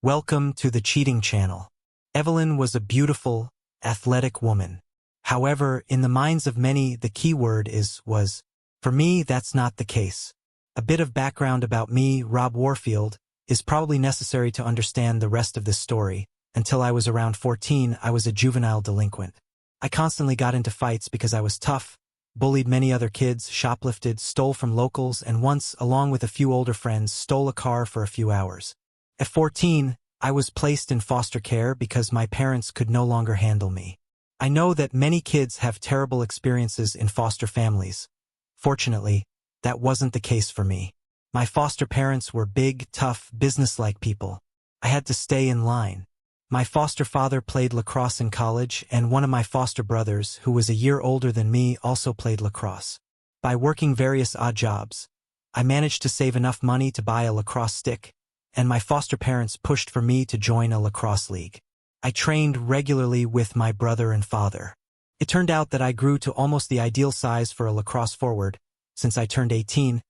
Welcome to the cheating channel. Evelyn was a beautiful, athletic woman. However, in the minds of many, the key word was. For me, that's not the case. A bit of background about me, Rob Warfield, is probably necessary to understand the rest of this story. Until I was around 14, I was a juvenile delinquent. I constantly got into fights because I was tough, bullied many other kids, shoplifted, stole from locals, and once, along with a few older friends, stole a car for a few hours. At 14, I was placed in foster care because my parents could no longer handle me. I know that many kids have terrible experiences in foster families. Fortunately, that wasn't the case for me. My foster parents were big, tough, businesslike people. I had to stay in line. My foster father played lacrosse in college, and one of my foster brothers, who was a year older than me, also played lacrosse. By working various odd jobs, I managed to save enough money to buy a lacrosse stick, and my foster parents pushed for me to join a lacrosse league. I trained regularly with my brother and father. It turned out that I grew to almost the ideal size for a lacrosse forward. Since I turned 18,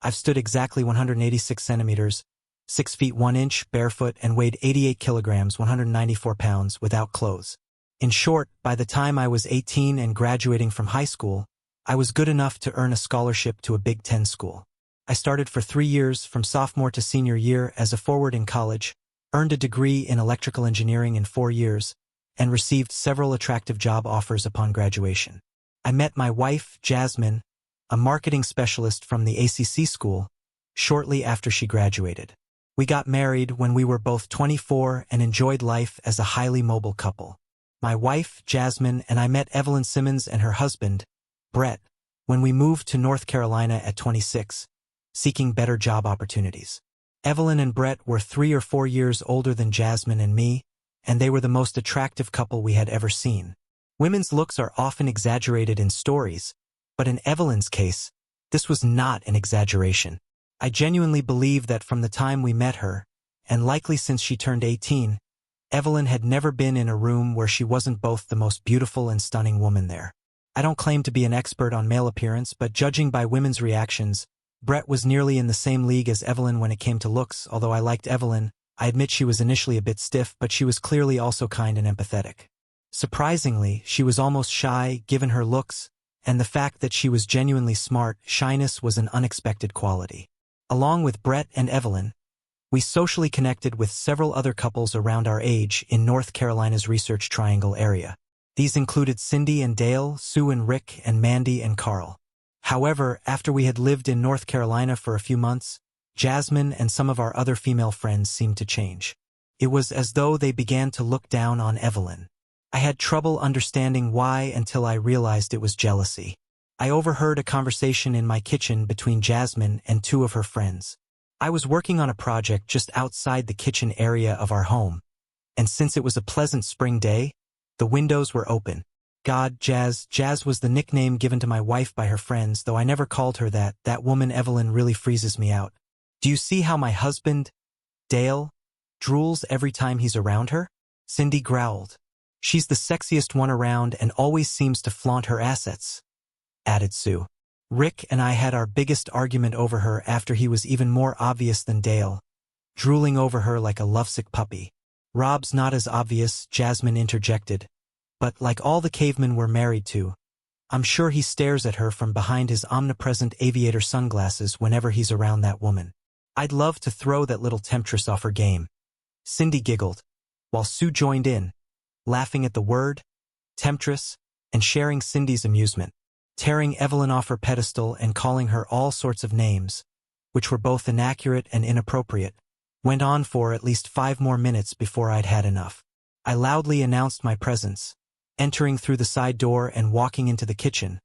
I've stood exactly 186 centimeters, 6 feet 1 inch, barefoot, and weighed 88 kilograms, 194 pounds, without clothes. In short, by the time I was 18 and graduating from high school, I was good enough to earn a scholarship to a Big Ten school. I started for 3 years, from sophomore to senior year, as a forward in college, earned a degree in electrical engineering in 4 years, and received several attractive job offers upon graduation. I met my wife, Jasmine, a marketing specialist from the ACC school, shortly after she graduated. We got married when we were both 24 and enjoyed life as a highly mobile couple. My wife, Jasmine, and I met Evelyn Simmons and her husband, Brett, when we moved to North Carolina at 26, seeking better job opportunities. Evelyn and Brett were 3 or 4 years older than Jasmine and me, and they were the most attractive couple we had ever seen. Women's looks are often exaggerated in stories, but in Evelyn's case, this was not an exaggeration. I genuinely believe that from the time we met her, and likely since she turned 18, Evelyn had never been in a room where she wasn't both the most beautiful and stunning woman there. I don't claim to be an expert on male appearance, but judging by women's reactions, Brett was nearly in the same league as Evelyn when it came to looks. Although I liked Evelyn, I admit she was initially a bit stiff, but she was clearly also kind and empathetic. Surprisingly, she was almost shy, given her looks, and the fact that she was genuinely smart. Shyness was an unexpected quality. Along with Brett and Evelyn, we socially connected with several other couples around our age in North Carolina's Research Triangle area. These included Cindy and Dale, Sue and Rick, and Mandy and Carl. However, after we had lived in North Carolina for a few months, Jasmine and some of our other female friends seemed to change. It was as though they began to look down on Evelyn. I had trouble understanding why until I realized it was jealousy. I overheard a conversation in my kitchen between Jasmine and 2 of her friends. I was working on a project just outside the kitchen area of our home, and since it was a pleasant spring day, the windows were open. Jazz was the nickname given to my wife by her friends, though I never called her that. That woman Evelyn really freezes me out. Do you see how my husband, Dale, drools every time he's around her? Cindy growled. She's the sexiest one around and always seems to flaunt her assets, added Sue. Rick and I had our biggest argument over her after he was even more obvious than Dale, drooling over her like a lovesick puppy. Rob's not as obvious, Jasmine interjected, but like all the cavemen we're married to, I'm sure he stares at her from behind his omnipresent aviator sunglasses whenever he's around that woman. I'd love to throw that little temptress off her game. Cindy giggled, while Sue joined in, laughing at the word, temptress, and sharing Cindy's amusement. Tearing Evelyn off her pedestal and calling her all sorts of names, which were both inaccurate and inappropriate, went on for at least 5 more minutes before I'd had enough. I loudly announced my presence, entering through the side door and walking into the kitchen,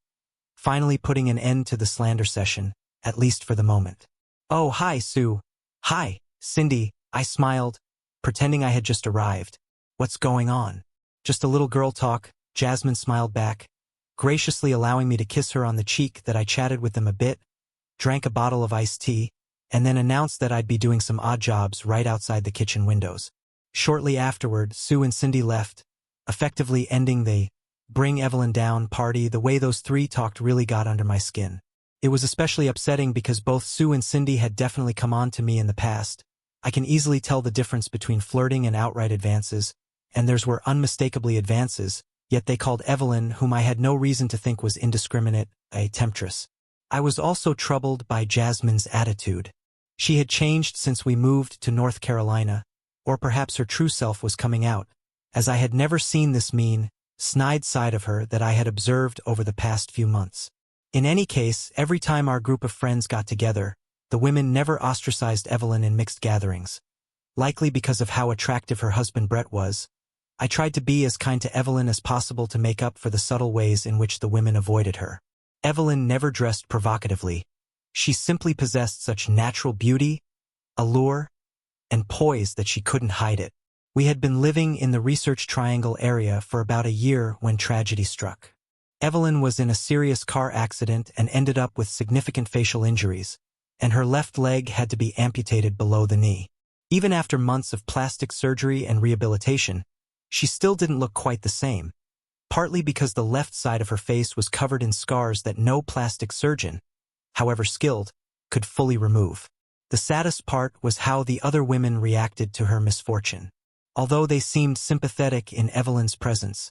finally putting an end to the slander session, at least for the moment. Oh, hi, Sue. Hi, Cindy, I smiled, pretending I had just arrived. What's going on? Just a little girl talk, Jasmine smiled back, graciously allowing me to kiss her on the cheek. That I chatted with them a bit, drank a bottle of iced tea, and then announced that I'd be doing some odd jobs right outside the kitchen windows. Shortly afterward, Sue and Cindy left, effectively ending the bring Evelyn down party. The way those 3 talked really got under my skin. It was especially upsetting because both Sue and Cindy had definitely come on to me in the past. I can easily tell the difference between flirting and outright advances, and theirs were unmistakably advances, yet they called Evelyn, whom I had no reason to think was indiscriminate, a temptress. I was also troubled by Jasmine's attitude. She had changed since we moved to North Carolina, or perhaps her true self was coming out, as I had never seen this mean, snide side of her that I had observed over the past few months. In any case, every time our group of friends got together, the women never ostracized Evelyn in mixed gatherings. Likely because of how attractive her husband Brett was, I tried to be as kind to Evelyn as possible to make up for the subtle ways in which the women avoided her. Evelyn never dressed provocatively. She simply possessed such natural beauty, allure, and poise that she couldn't hide it. We had been living in the Research Triangle area for about a year when tragedy struck. Evelyn was in a serious car accident and ended up with significant facial injuries, and her left leg had to be amputated below the knee. Even after months of plastic surgery and rehabilitation, she still didn't look quite the same, partly because the left side of her face was covered in scars that no plastic surgeon, however skilled, could fully remove. The saddest part was how the other women reacted to her misfortune. Although they seemed sympathetic in Evelyn's presence,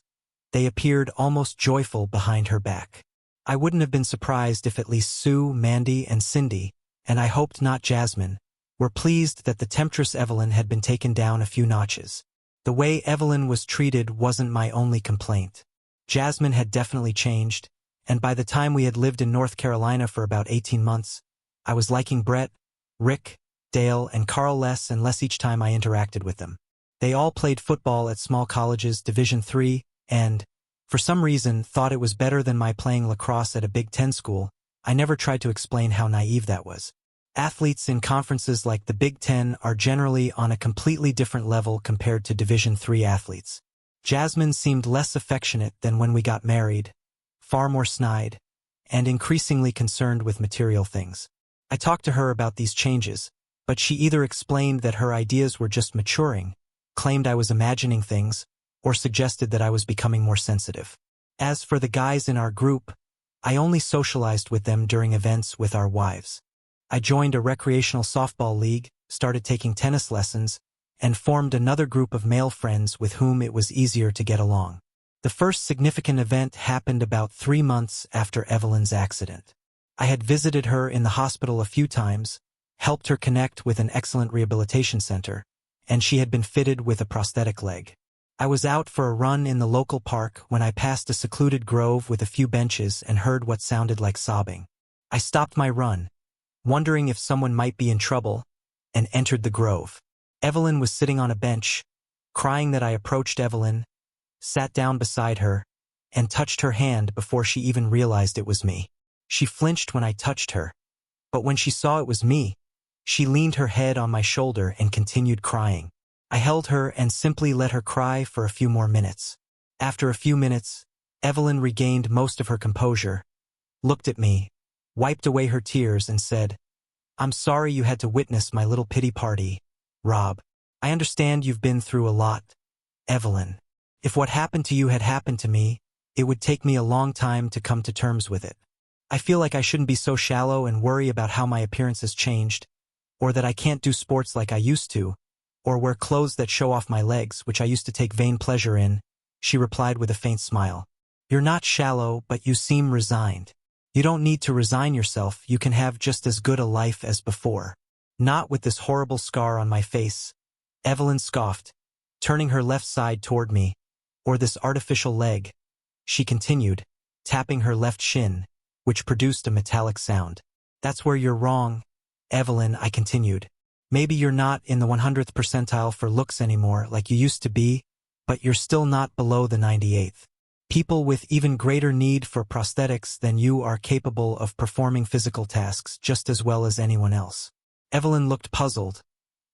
they appeared almost joyful behind her back. I wouldn't have been surprised if at least Sue, Mandy, and Cindy, and I hoped not Jasmine, were pleased that the temptress Evelyn had been taken down a few notches. The way Evelyn was treated wasn't my only complaint. Jasmine had definitely changed, and by the time we had lived in North Carolina for about 18 months, I was liking Brett, Rick, Dale, and Carl less and less each time I interacted with them. They all played football at small colleges, Division III, and, for some reason, thought it was better than my playing lacrosse at a Big Ten school. I never tried to explain how naive that was. Athletes in conferences like the Big Ten are generally on a completely different level compared to Division III athletes. Jasmine seemed less affectionate than when we got married, far more snide, and increasingly concerned with material things. I talked to her about these changes, but she either explained that her ideas were just maturing, claimed I was imagining things, or suggested that I was becoming more sensitive. As for the guys in our group, I only socialized with them during events with our wives. I joined a recreational softball league, started taking tennis lessons, and formed another group of male friends with whom it was easier to get along. The first significant event happened about 3 months after Evelyn's accident. I had visited her in the hospital a few times, helped her connect with an excellent rehabilitation center, and she had been fitted with a prosthetic leg. I was out for a run in the local park when I passed a secluded grove with a few benches and heard what sounded like sobbing. I stopped my run, wondering if someone might be in trouble, and entered the grove. Evelyn was sitting on a bench, crying. That I approached Evelyn, sat down beside her, and touched her hand before she even realized it was me. She flinched when I touched her, but when she saw it was me, she leaned her head on my shoulder and continued crying. I held her and simply let her cry for a few more minutes. After a few minutes, Evelyn regained most of her composure, looked at me, wiped away her tears and said, "I'm sorry you had to witness my little pity party, Rob. I understand you've been through a lot, Evelyn. If what happened to you had happened to me, it would take me a long time to come to terms with it. I feel like I shouldn't be so shallow and worry about how my appearance has changed, or that I can't do sports like I used to, or wear clothes that show off my legs, which I used to take vain pleasure in," she replied with a faint smile. "You're not shallow, but you seem resigned. You don't need to resign yourself. You can have just as good a life as before. Not with this horrible scar on my face," Evelyn scoffed, turning her left side toward me, "or this artificial leg," she continued, tapping her left shin, which produced a metallic sound. "That's where you're wrong, Evelyn," I continued. "Maybe you're not in the 100th percentile for looks anymore like you used to be, but you're still not below the 98th. People with even greater need for prosthetics than you are capable of performing physical tasks just as well as anyone else." Evelyn looked puzzled.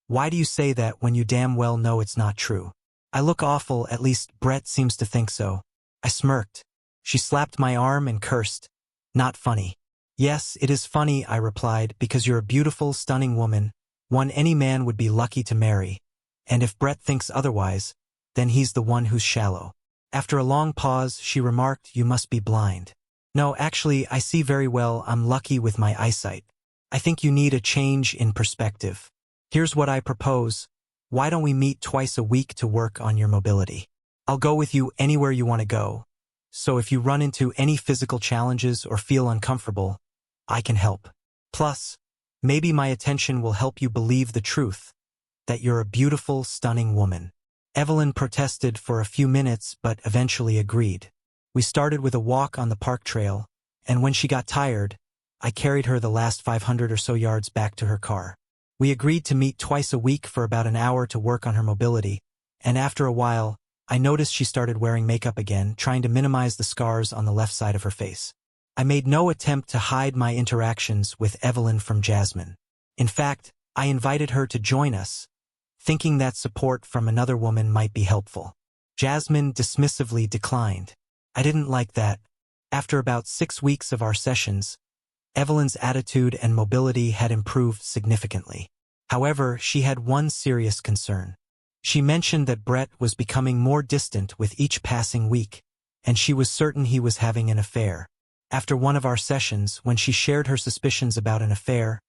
"Why do you say that when you damn well know it's not true?" "I look awful, at least Brett seems to think so." I smirked. She slapped my arm and cursed. "Not funny." "Yes, it is funny," I replied, "because you're a beautiful, stunning woman, one any man would be lucky to marry, and if Brett thinks otherwise, then he's the one who's shallow." After a long pause, she remarked, "You must be blind." "No, actually, I see very well. I'm lucky with my eyesight. I think you need a change in perspective." Here's what I propose. Why don't we meet twice a week to work on your mobility? I'll go with you anywhere you want to go. So if you run into any physical challenges or feel uncomfortable, I can help. Plus, maybe my attention will help you believe the truth, that you're a beautiful, stunning woman. Evelyn protested for a few minutes but eventually agreed. We started with a walk on the park trail, and when she got tired, I carried her the last 500 or so yards back to her car. We agreed to meet twice a week for about an hour to work on her mobility, and after a while, I noticed she started wearing makeup again, trying to minimize the scars on the left side of her face. I made no attempt to hide my interactions with Evelyn from Jasmine. In fact, I invited her to join us, thinking that support from another woman might be helpful. Jasmine dismissively declined. I didn't like that. After about 6 weeks of our sessions, Evelyn's attitude and mobility had improved significantly. However, she had one serious concern. She mentioned that Brett was becoming more distant with each passing week, and she was certain he was having an affair. After one of our sessions, when she shared her suspicions about an affair,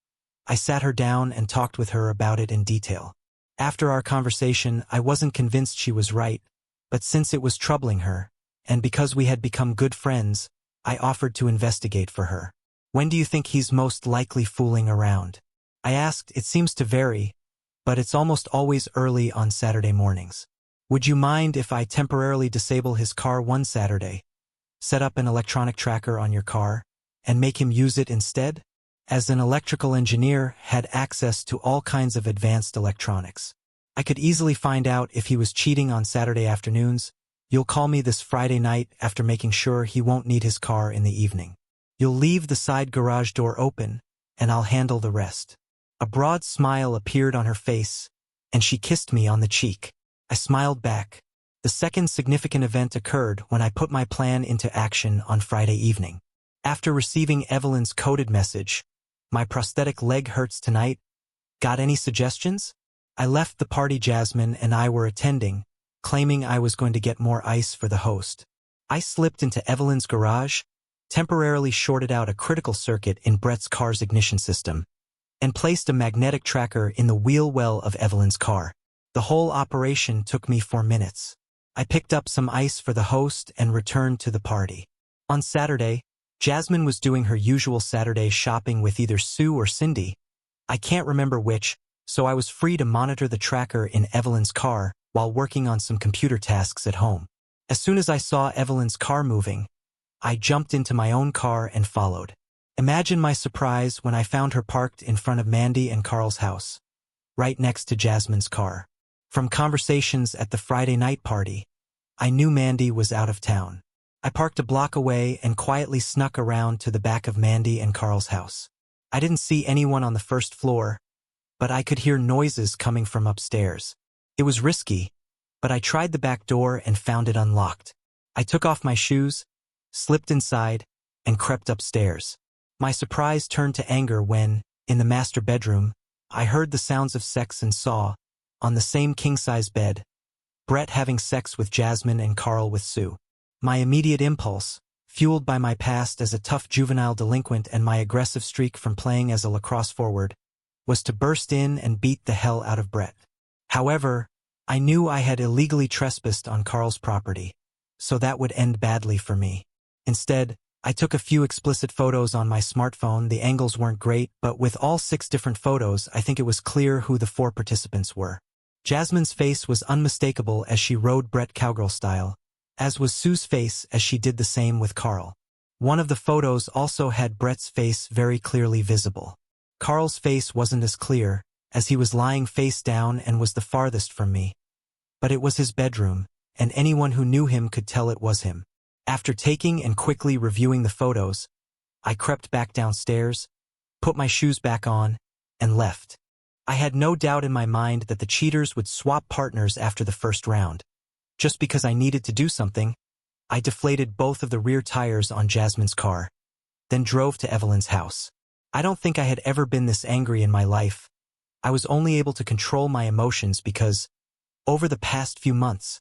I sat her down and talked with her about it in detail. After our conversation, I wasn't convinced she was right, but since it was troubling her, and because we had become good friends, I offered to investigate for her. When do you think he's most likely fooling around? I asked. It seems to vary, but it's almost always early on Saturday mornings. Would you mind if I temporarily disable his car one Saturday, set up an electronic tracker on your car, and make him use it instead? As an electrical engineer, had access to all kinds of advanced electronics. I could easily find out if he was cheating on Saturday afternoons. You'll call me this Friday night after making sure he won't need his car in the evening. You'll leave the side garage door open, and I'll handle the rest. A broad smile appeared on her face, and she kissed me on the cheek. I smiled back. The second significant event occurred when I put my plan into action on Friday evening. After receiving Evelyn's coded message, "My prosthetic leg hurts tonight. Got any suggestions?" I left the party Jasmine and I were attending, claiming I was going to get more ice for the host. I slipped into Evelyn's garage, temporarily shorted out a critical circuit in Brett's car's ignition system, and placed a magnetic tracker in the wheel well of Evelyn's car. The whole operation took me 4 minutes. I picked up some ice for the host and returned to the party. On Saturday, Jasmine was doing her usual Saturday shopping with either Sue or Cindy. I can't remember which, so I was free to monitor the tracker in Evelyn's car while working on some computer tasks at home. As soon as I saw Evelyn's car moving, I jumped into my own car and followed. Imagine my surprise when I found her parked in front of Mandy and Carl's house, right next to Jasmine's car. From conversations at the Friday night party, I knew Mandy was out of town. I parked a block away and quietly snuck around to the back of Mandy and Carl's house. I didn't see anyone on the first floor, but I could hear noises coming from upstairs. It was risky, but I tried the back door and found it unlocked. I took off my shoes, slipped inside, and crept upstairs. My surprise turned to anger when, in the master bedroom, I heard the sounds of sex and saw, on the same king-size bed, Brett having sex with Jasmine and Carl with Sue. My immediate impulse, fueled by my past as a tough juvenile delinquent and my aggressive streak from playing as a lacrosse forward, was to burst in and beat the hell out of Brett. However, I knew I had illegally trespassed on Carl's property, so that would end badly for me. Instead, I took a few explicit photos on my smartphone. The angles weren't great, but with all 6 different photos, I think it was clear who the 4 participants were. Jasmine's face was unmistakable as she rode Brett cowgirl style, as was Sue's face as she did the same with Carl. One of the photos also had Brett's face very clearly visible. Carl's face wasn't as clear, as he was lying face down and was the farthest from me. But it was his bedroom, and anyone who knew him could tell it was him. After taking and quickly reviewing the photos, I crept back downstairs, put my shoes back on, and left. I had no doubt in my mind that the cheaters would swap partners after the first round. Just because I needed to do something, I deflated both of the rear tires on Jasmine's car, then drove to Evelyn's house. I don't think I had ever been this angry in my life. I was only able to control my emotions because, over the past few months,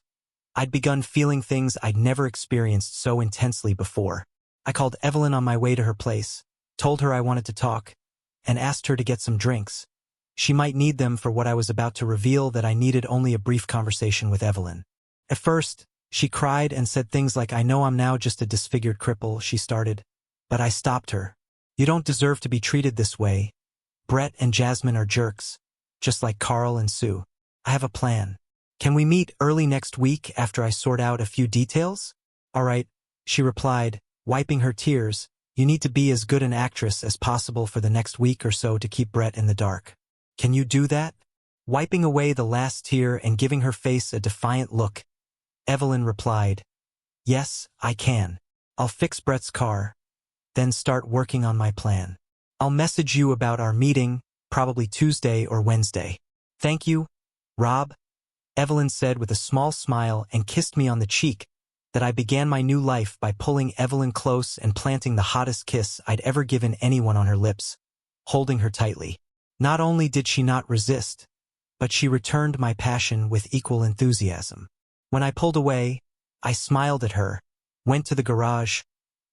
I'd begun feeling things I'd never experienced so intensely before. I called Evelyn on my way to her place, told her I wanted to talk, and asked her to get some drinks. She might need them for what I was about to reveal, that I needed only a brief conversation with Evelyn. At first, she cried and said things like, "I know I'm now just a disfigured cripple," she started. But I stopped her. "You don't deserve to be treated this way. Brett and Jasmine are jerks, just like Carl and Sue. I have a plan. Can we meet early next week after I sort out a few details?" "All right," she replied, wiping her tears. "You need to be as good an actress as possible for the next week or so to keep Brett in the dark. Can you do that?" Wiping away the last tear and giving her face a defiant look, Evelyn replied, "Yes, I can. I'll fix Brett's car, then start working on my plan. I'll message you about our meeting, probably Tuesday or Wednesday." "Thank you, Rob," Evelyn said with a small smile and kissed me on the cheek. That I began my new life by pulling Evelyn close and planting the hottest kiss I'd ever given anyone on her lips, holding her tightly. Not only did she not resist, but she returned my passion with equal enthusiasm. When I pulled away, I smiled at her, went to the garage,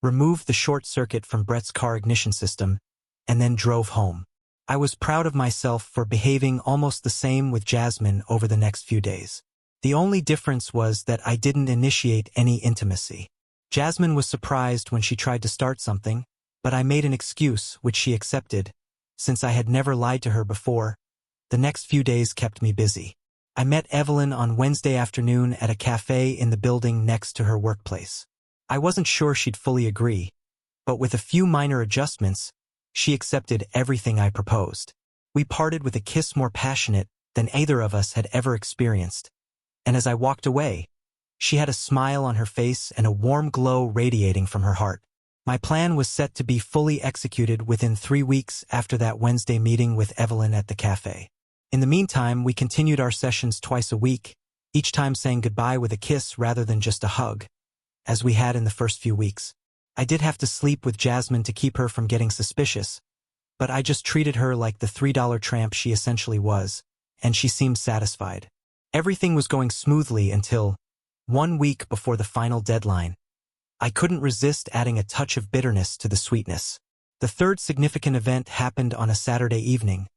removed the short circuit from Brett's car ignition system, and then drove home. I was proud of myself for behaving almost the same with Jasmine over the next few days. The only difference was that I didn't initiate any intimacy. Jasmine was surprised when she tried to start something, but I made an excuse which she accepted. Since I had never lied to her before, the next few days kept me busy. I met Evelyn on Wednesday afternoon at a cafe in the building next to her workplace. I wasn't sure she'd fully agree, but with a few minor adjustments, she accepted everything I proposed. We parted with a kiss more passionate than either of us had ever experienced, and as I walked away, she had a smile on her face and a warm glow radiating from her heart. My plan was set to be fully executed within 3 weeks after that Wednesday meeting with Evelyn at the cafe. In the meantime, we continued our sessions twice a week, each time saying goodbye with a kiss rather than just a hug, as we had in the first few weeks. I did have to sleep with Jasmine to keep her from getting suspicious, but I just treated her like the $3 tramp she essentially was, and she seemed satisfied. Everything was going smoothly until 1 week before the final deadline. I couldn't resist adding a touch of bitterness to the sweetness. The third significant event happened on a Saturday evening,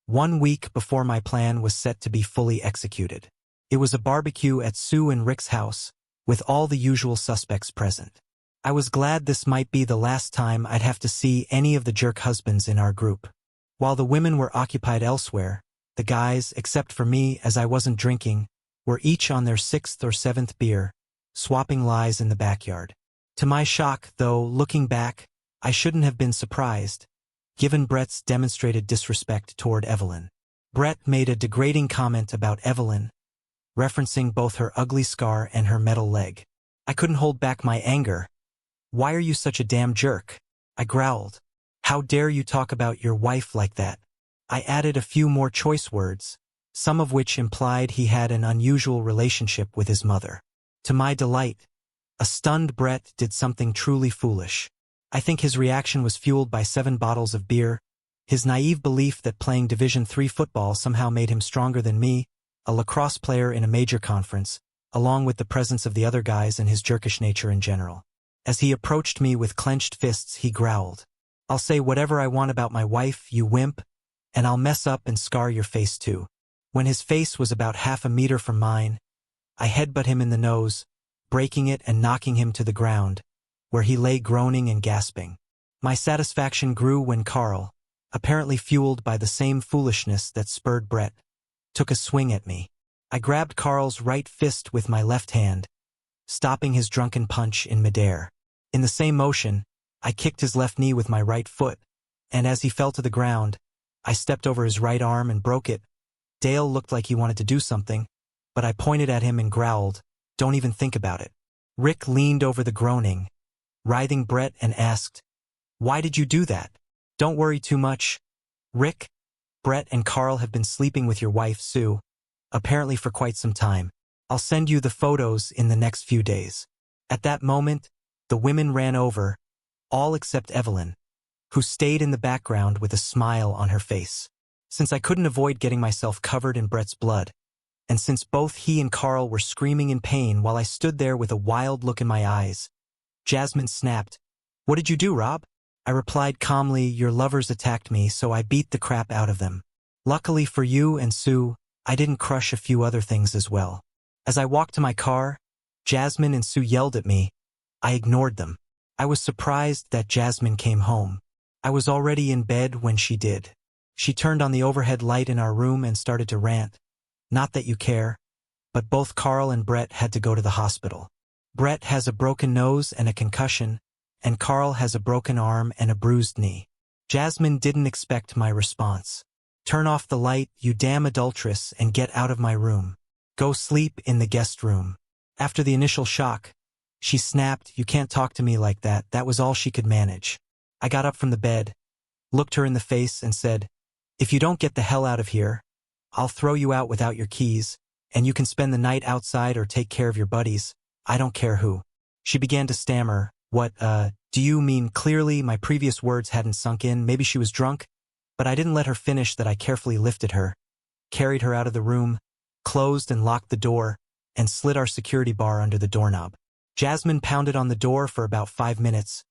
1 week before my plan was set to be fully executed. It was a barbecue at Sue and Rick's house, with all the usual suspects present. I was glad this might be the last time I'd have to see any of the jerk husbands in our group. While the women were occupied elsewhere, the guys, except for me as I wasn't drinking, were each on their 6th or 7th beer, swapping lies in the backyard. To my shock, though, looking back, I shouldn't have been surprised, given Brett's demonstrated disrespect toward Evelyn. Brett made a degrading comment about Evelyn, referencing both her ugly scar and her metal leg. I couldn't hold back my anger. "Why are you such a damn jerk?" I growled. "How dare you talk about your wife like that?" I added a few more choice words, some of which implied he had an unusual relationship with his mother. To my delight, a stunned Brett did something truly foolish. I think his reaction was fueled by 7 bottles of beer, his naive belief that playing Division III football somehow made him stronger than me, a lacrosse player in a major conference, along with the presence of the other guys and his jerkish nature in general. As he approached me with clenched fists, he growled, "I'll say whatever I want about my wife, you wimp, and I'll mess up and scar your face too." When his face was about half a meter from mine, I headbutt him in the nose, breaking it and knocking him to the ground, where he lay groaning and gasping. My satisfaction grew when Carl, apparently fueled by the same foolishness that spurred Brett, took a swing at me. I grabbed Carl's right fist with my left hand, stopping his drunken punch in midair. In the same motion, I kicked his left knee with my right foot, and as he fell to the ground, I stepped over his right arm and broke it. Dale looked like he wanted to do something, but I pointed at him and growled, "Don't even think about it." Rick leaned over the groaning, writhing Brett, and asked, "Why did you do that?" "Don't worry too much, Rick. Brett and Carl have been sleeping with your wife, Sue, apparently for quite some time. I'll send you the photos in the next few days." At that moment, the women ran over, all except Evelyn, who stayed in the background with a smile on her face. Since I couldn't avoid getting myself covered in Brett's blood, and since both he and Carl were screaming in pain while I stood there with a wild look in my eyes, Jasmine snapped, "What did you do, Rob?" I replied calmly, "Your lovers attacked me, so I beat the crap out of them." Luckily for you and Sue, I didn't crush a few other things as well. As I walked to my car, Jasmine and Sue yelled at me. I ignored them. I was surprised that Jasmine came home. I was already in bed when she did. She turned on the overhead light in our room and started to rant. Not that you care, but both Carl and Brett had to go to the hospital. Brett has a broken nose and a concussion, and Carl has a broken arm and a bruised knee. Jasmine didn't expect my response. Turn off the light, you damn adulteress, and get out of my room. Go sleep in the guest room. After the initial shock, she snapped, you can't talk to me like that. That was all she could manage. I got up from the bed, looked her in the face and said, if you don't get the hell out of here, I'll throw you out without your keys, and you can spend the night outside or take care of your buddies. I don't care who. She began to stammer. What, do you mean? Clearly my previous words hadn't sunk in. Maybe she was drunk, but I didn't let her finish that. I carefully lifted her, carried her out of the room, closed and locked the door, and slid our security bar under the doorknob. Jasmine pounded on the door for about 5 minutes,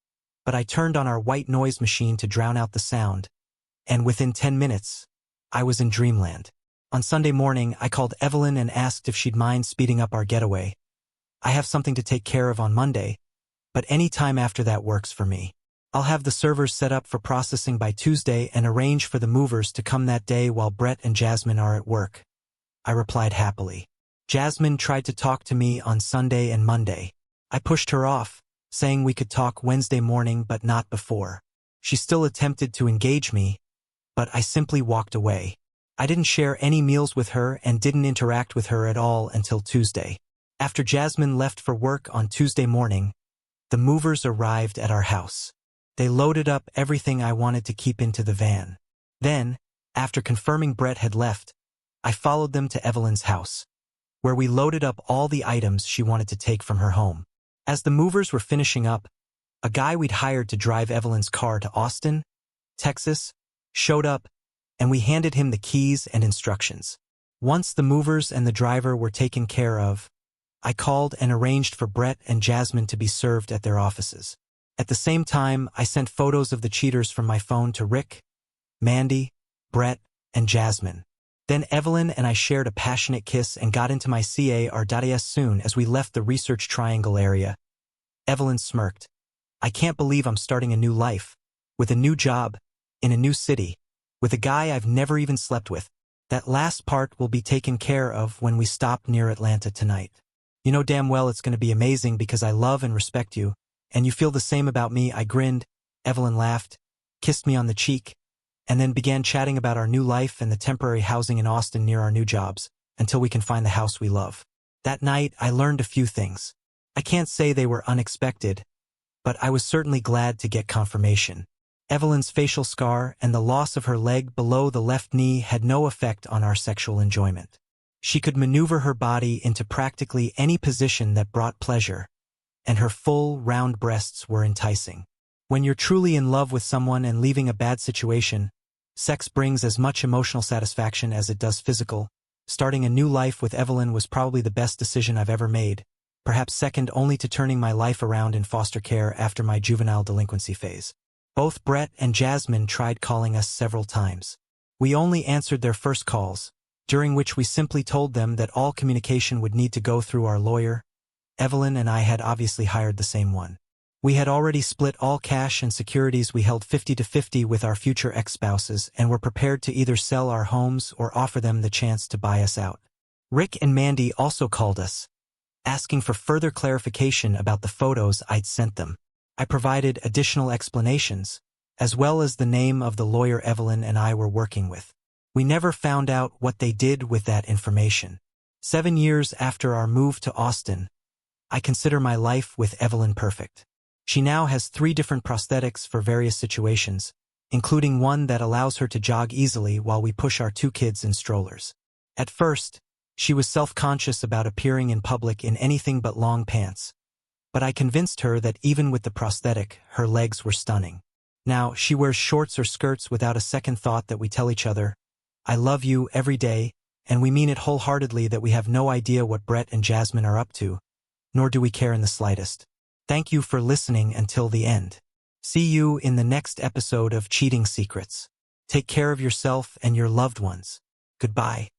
but I turned on our white noise machine to drown out the sound, and within 10 minutes, I was in dreamland. On Sunday morning, I called Evelyn and asked if she'd mind speeding up our getaway. I have something to take care of on Monday, but any time after that works for me. I'll have the servers set up for processing by Tuesday and arrange for the movers to come that day while Brett and Jasmine are at work. I replied happily. Jasmine tried to talk to me on Sunday and Monday. I pushed her off, saying we could talk Wednesday morning but not before. She still attempted to engage me, but I simply walked away. I didn't share any meals with her and didn't interact with her at all until Tuesday. After Jasmine left for work on Tuesday morning, the movers arrived at our house. They loaded up everything I wanted to keep into the van. Then, after confirming Brett had left, I followed them to Evelyn's house, where we loaded up all the items she wanted to take from her home. As the movers were finishing up, a guy we'd hired to drive Evelyn's car to Austin, Texas, showed up, and we handed him the keys and instructions. Once the movers and the driver were taken care of, I called and arranged for Brett and Jasmine to be served at their offices. At the same time, I sent photos of the cheaters from my phone to Rick, Mandy, Brett, and Jasmine. Then Evelyn and I shared a passionate kiss and got into my car soon as we left the Research Triangle area. Evelyn smirked. I can't believe I'm starting a new life, with a new job, in a new city, with a guy I've never even slept with. That last part will be taken care of when we stop near Atlanta tonight. You know damn well it's going to be amazing because I love and respect you, and you feel the same about me. I grinned. Evelyn laughed, kissed me on the cheek, and then began chatting about our new life and the temporary housing in Austin near our new jobs, until we can find the house we love. That night, I learned a few things. I can't say they were unexpected, but I was certainly glad to get confirmation. Evelyn's facial scar and the loss of her leg below the left knee had no effect on our sexual enjoyment. She could maneuver her body into practically any position that brought pleasure, and her full, round breasts were enticing. When you're truly in love with someone and leaving a bad situation, sex brings as much emotional satisfaction as it does physical. Starting a new life with Evelyn was probably the best decision I've ever made, perhaps second only to turning my life around in foster care after my juvenile delinquency phase. Both Brett and Jasmine tried calling us several times. We only answered their first calls, during which we simply told them that all communication would need to go through our lawyer. Evelyn and I had obviously hired the same one. We had already split all cash and securities. We held 50-50 with our future ex-spouses and were prepared to either sell our homes or offer them the chance to buy us out. Rick and Mandy also called us, asking for further clarification about the photos I'd sent them. I provided additional explanations, as well as the name of the lawyer Evelyn and I were working with. We never found out what they did with that information. 7 years after our move to Austin, I consider my life with Evelyn perfect. She now has 3 different prosthetics for various situations, including one that allows her to jog easily while we push our 2 kids in strollers. At first, she was self-conscious about appearing in public in anything but long pants, but I convinced her that even with the prosthetic, her legs were stunning. Now, she wears shorts or skirts without a second thought that we tell each other, I love you every day, and we mean it wholeheartedly that we have no idea what Brett and Jasmine are up to, nor do we care in the slightest. Thank you for listening until the end. See you in the next episode of Cheating Secrets. Take care of yourself and your loved ones. Goodbye.